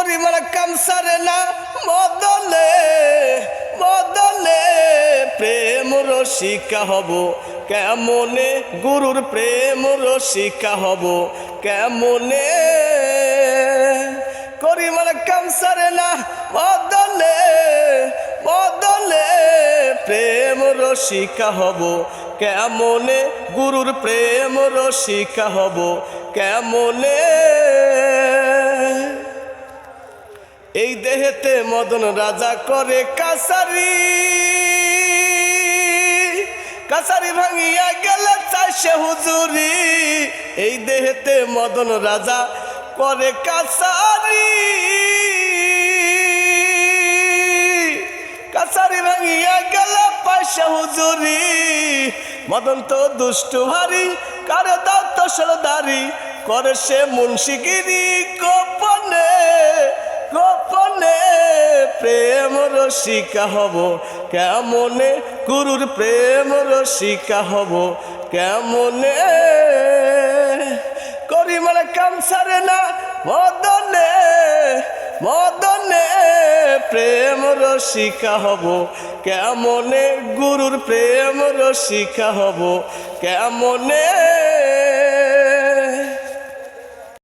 করিমার কামসারে না মদলে মদলে প্রেম রসিকা হব কেমনে গুরুর প্রেম রসিকা হব কেমনে করিমার কামসারে না মদলে মদলে প্রেম রসিকা হব কেমনে গুরুর প্রেম রসিকা হব কেমনে এই দেহেতে মদন রাজা করে কাছারি কাছারি ভাঙিয়া গেলে চাইছে হুজুরি এই দেহেতে মদন রাজা করে কাছারি কাছারি ভাঙিয়া গেলে পাইছে হুজুরি মদন তো দুষ্টু ভারী কারে দাও তো সরদারি করে সে মুন্সিগিরি গোপনে গোপনে প্রেম রসিকা হব কেমনে গুরুর প্রেম রসিকা হব কেমনে করিমার কামসারে না মদনে মদনে প্রেম রসিকা হব কেমনে গুরুর প্রেম রসিকা হব কেমনে